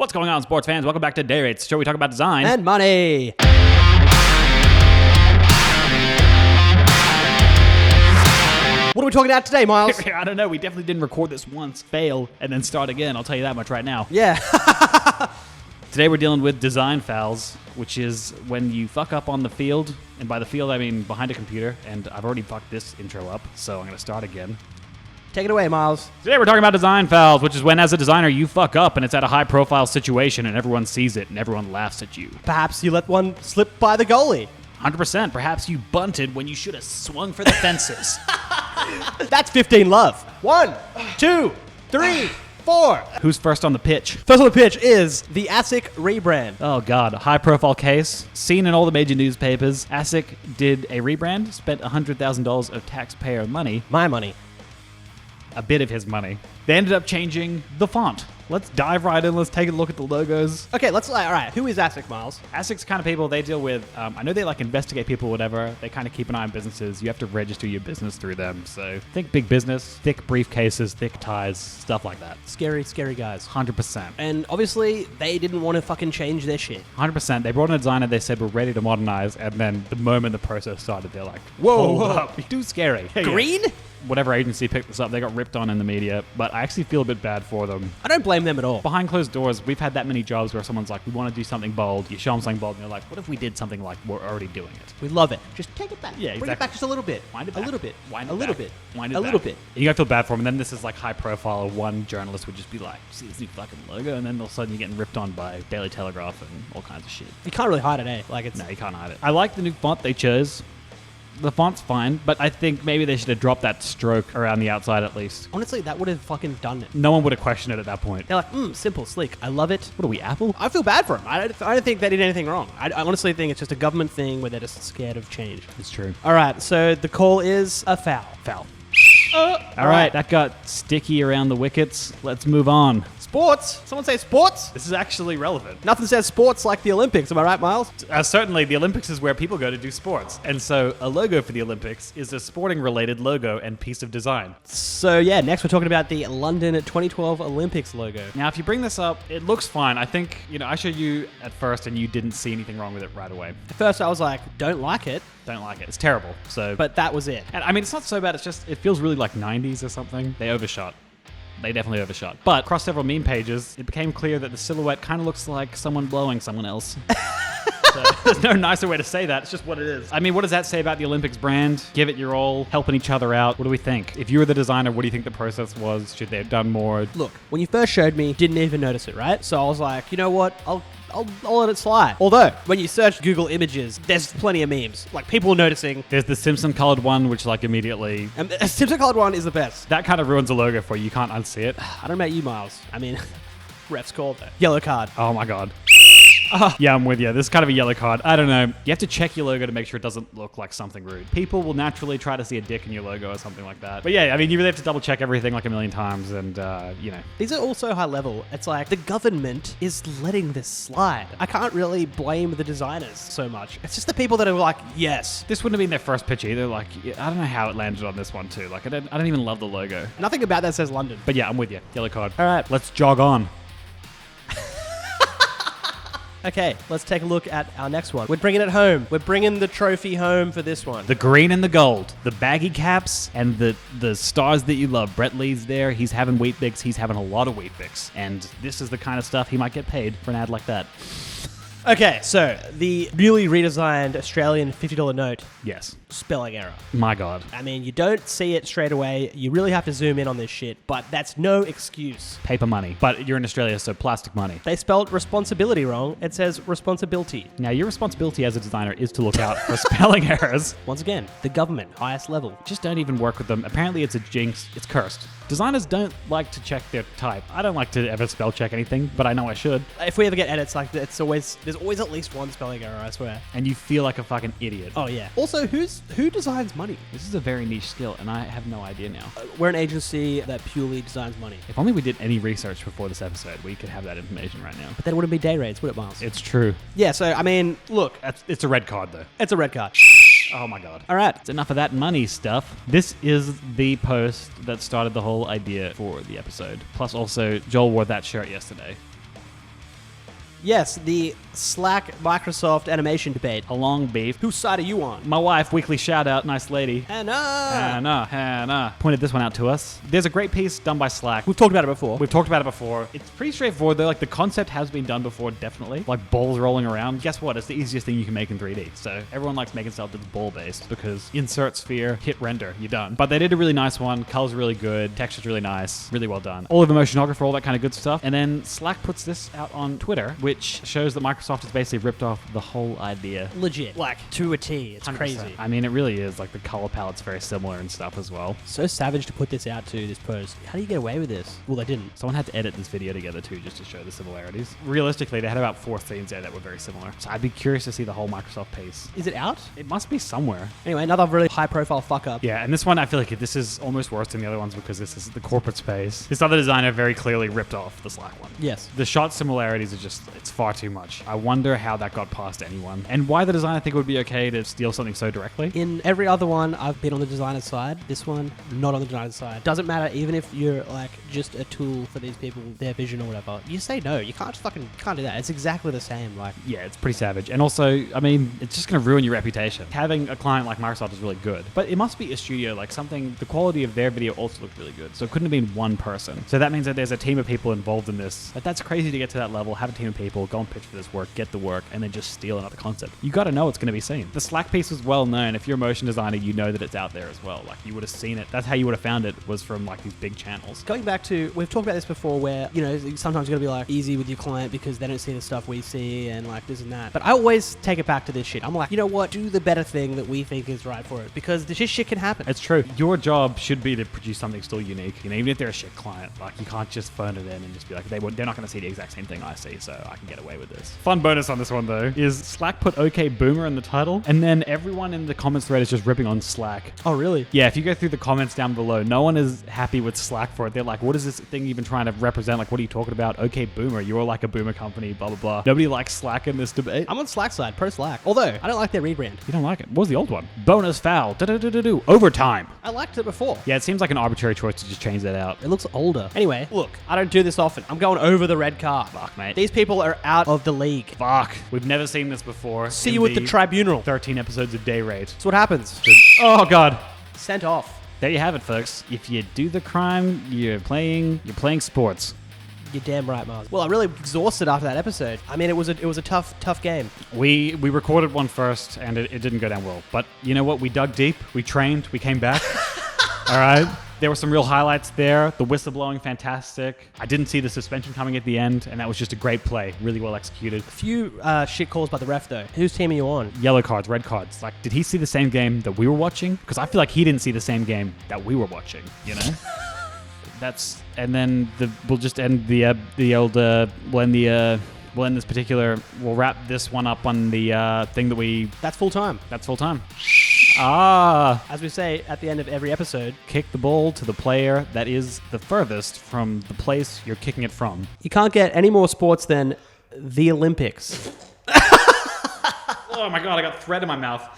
What's going on, sports fans? Welcome back to Day Rates, the show we talk about design and money. What are we talking about today, Miles? I don't know. We definitely didn't record this once, fail, and then start again. I'll tell you that much right now. Yeah. Today we're dealing with design fouls, which is when you fuck up on the field. And by the field, I mean behind a computer. And I've already fucked this intro up, so I'm going to start again. Take it away, Miles. Today we're talking about design fouls, which is when, as a designer, you fuck up and it's at a high-profile situation and everyone sees it and everyone laughs at you. Perhaps you let one slip by the goalie. 100%. Perhaps you bunted when you should have swung for the fences. That's 15 love. 1, 2, 3, 4. Who's first on the pitch? First on the pitch is the ASIC rebrand. Oh, God. A high-profile case. Seen in all the major newspapers. ASIC did a rebrand, spent $100,000 of taxpayer money. My money. A bit of his money. They ended up changing the font. Let's dive right in. Let's take a look at the logos. Okay, all right. Who is ASIC, Miles? ASIC's kind of people they deal with. I know they investigate people, whatever. They kind of keep an eye on businesses. You have to register your business through them. So think big business, thick briefcases, thick ties, stuff like that. Scary, scary guys. 100%. And obviously, they didn't want to fucking change their shit. 100%. They brought in a designer. They said, we're ready to modernize. And then the moment the process started, they're like, whoa. Up. Too scary. Green? Whatever agency picked this up, they got ripped on in the media, but I actually feel a bit bad for them. I don't blame them at all. Behind closed doors, we've had that many jobs where someone's like, we want to do something bold. You show them something bold, and they're like, what if we did something like we're already doing it? We love it. Just take it back. Yeah, exactly. Bring it back just a little bit. Wind it back. A little bit. Wind it a back. little bit. Wind it a back. little bit. You gotta feel bad for them, and then this is like high profile. One journalist would just be like, see this new fucking logo, and then all of a sudden you're getting ripped on by Daily Telegraph and all kinds of shit. You can't really hide it, eh? No, you can't hide it. I like the new font they chose. The font's fine, but I think maybe they should have dropped that stroke around the outside at least. Honestly, that would have fucking done it. No one would have questioned it at that point. They're like, simple, sleek. I love it. What are we, Apple? I feel bad for them. I don't think they did anything wrong. I honestly think it's just a government thing where they're just scared of change. It's true. All right, so the call is a foul. Foul. All right, that got sticky around the wickets. Let's move on. Sports? Someone say sports? This is actually relevant. Nothing says sports like the Olympics. Am I right, Miles? Certainly, the Olympics is where people go to do sports. And so a logo for the Olympics is a sporting-related logo and piece of design. So yeah, next we're talking about the London 2012 Olympics logo. Now, if you bring this up, it looks fine. I think, I showed you at first and you didn't see anything wrong with it right away. At first I was like, don't like it. Don't like it. It's terrible. But that was it. And I mean, it's not so bad. It's just, it feels really like 90s or something. They overshot. They definitely overshot. But across several meme pages, it became clear that the silhouette kind of looks like someone blowing someone else. So there's no nicer way to say that. It's just what it is. I mean, what does that say about the Olympics brand? Give it your all, helping each other out. What do we think? If you were the designer, what do you think the process was? Should they have done more? Look, when you first showed me, didn't even notice it, right? So I was like, you know what? I'll let it slide. Although, when you search Google Images, there's plenty of memes. Like, people noticing. There's the Simpson-colored one, which, immediately... And the Simpson-colored one is the best. That kind of ruins the logo for you. You can't unsee it. I don't know about you, Miles. I mean, ref's called though. Yellow card. Oh, my God. Yeah, I'm with you. This is kind of a yellow card. I don't know. You have to check your logo to make sure it doesn't look like something rude. People will naturally try to see a dick in your logo or something like that. But yeah, I mean, you really have to double check everything like a million times and, These are all so high level. It's like the government is letting this slide. I can't really blame the designers so much. It's just the people that are like, yes. This wouldn't have been their first pitch either. I don't know how it landed on this one too. I don't even love the logo. Nothing about that says London. But yeah, I'm with you. Yellow card. All right. Let's jog on. Okay, let's take a look at our next one. We're bringing it home. We're bringing the trophy home for this one. The green and the gold. The baggy caps and the stars that you love. Brett Lee's there. He's having Weet-Bix. He's having a lot of Weet-Bix. And this is the kind of stuff he might get paid for an ad like that. Okay, so the newly redesigned Australian $50 note. Yes. Spelling error. My God. I mean, you don't see it straight away. You really have to zoom in on this shit, but that's no excuse. Paper money. But you're in Australia, so plastic money. They spelled responsibility wrong. It says responsibility. Now, your responsibility as a designer is to look out for spelling errors. Once again, the government, highest level. Just don't even work with them. Apparently, it's a jinx. It's cursed. Designers don't like to check their type. I don't like to ever spell check anything, but I know I should. If we ever get edits like that, there's always at least one spelling error, I swear. And you feel like a fucking idiot. Oh, yeah. Also, who designs money? This is a very niche skill, and I have no idea now. We're an agency that purely designs money. If only we did any research before this episode, we could have that information right now. But then it wouldn't be day rates, would it, Miles? It's true. Yeah, so, I mean, look. It's a red card, though. It's a red card. Oh my God. All right. It's enough of that money stuff. This is the post that started the whole idea for the episode. Plus also, Joel wore that shirt yesterday. Yes, the Slack Microsoft animation debate. A long beef. Whose side are you on? My wife, weekly shout out, nice lady. Hannah pointed this one out to us. There's a great piece done by Slack. We've talked about it before. We've talked about it before. It's pretty straightforward though. Like the concept has been done before, definitely. Like balls rolling around. Guess what? It's the easiest thing you can make in 3D. So everyone likes making stuff that's ball based because insert sphere, hit render, you're done. But they did a really nice one. Color's really good. Texture's really nice. Really well done. All of emotionographer, all that kind of good stuff. And then Slack puts this out on Twitter, which shows that Microsoft has basically ripped off the whole idea. Legit. Like, to a T. It's 100%. crazy. I mean, it really is. Like the color palette's very similar and stuff as well. So savage to put this out to this post. How do you get away with this? Well, they didn't. Someone had to edit this video together too, just to show the similarities. Realistically, they had about 4 scenes there that were very similar. So I'd be curious to see the whole Microsoft piece. Is it out? It must be somewhere. Anyway, another really high-profile fuck-up. Yeah, and this one, I feel like this is almost worse than the other ones because this is the corporate space. This other designer very clearly ripped off the Slack one. Yes. The shot similarities are just, it's far too much. I wonder how that got past anyone and why the designer think it would be okay to steal something so directly. In every other one, I've been on the designer's side. This one, not on the designer's side. Doesn't matter, even if you're like just a tool for these people, their vision or whatever. You say no. You can't can't do that. It's exactly the same. Like, yeah, it's pretty savage. And also, I mean, it's just going to ruin your reputation. Having a client like Microsoft is really good, but it must be a studio, like something, the quality of their video also looked really good. So it couldn't have been one person. So that means that there's a team of people involved in this. But that's crazy to get to that level, have a team of people, go and pitch for this work, get the work, and then just steal another concept. You got to know it's going to be seen. The Slack piece was well known. If you're a motion designer, you know that it's out there as well. Like you would have seen it. That's how you would have found it, was from like these big channels. going back to, we've talked about this before where, you know, sometimes you got to be like easy with your client because they don't see the stuff we see and like this and that. But I always take it back to this shit. I'm like, you know what? Do the better thing that we think is right for it because this shit can happen. It's true. Your job should be to produce something still unique. You know, even if they're a shit client, like you can't just phone it in and just be like, they're not going to see the exact same thing I see, so I can get away with this. Fun bonus on this one though is Slack put OK Boomer in the title, and then everyone in the comments thread is just ripping on Slack. Oh, really? Yeah, if you go through the comments down below, no one is happy with Slack for it. They're like, what is this thing even trying to represent? Like, what are you talking about? OK Boomer, you're like a boomer company, blah, blah, blah. Nobody likes Slack in this debate. I'm on Slack side, pro Slack. Although, I don't like their rebrand. You don't like it? What was the old one? Bonus foul. Do overtime. I liked it before. Yeah, it seems like an arbitrary choice to just change that out. It looks older. Anyway, look, I don't do this often. I'm going over the red card. Fuck, mate. These people are out of the league. Fuck. We've never seen this before. See you at the tribunal. 13 episodes a day rate. That's what happens. Oh, God. Sent off. There you have it, folks. If you do the crime, you're playing sports. You're damn right, Mars. Well, I'm really exhausted after that episode. I mean, it was a tough game. We recorded one first, and it didn't go down well. But you know what? We dug deep. We trained. We came back. All right. There were some real highlights there. The whistleblowing, fantastic. I didn't see the suspension coming at the end, and that was just a great play. Really well executed. A few shit calls by the ref, though. Whose team are you on? Yellow cards, red cards. Like, did he see the same game that we were watching? Because I feel like he didn't see the same game that we were watching, you know? And then we'll just end we'll end this particular, we'll wrap this one up on the thing that That's full time. That's full time. As we say at the end of every episode, Kick the ball to the player that is the furthest from the place you're kicking it from. You can't get any more sports than the Olympics. Oh my God, I got thread in my mouth.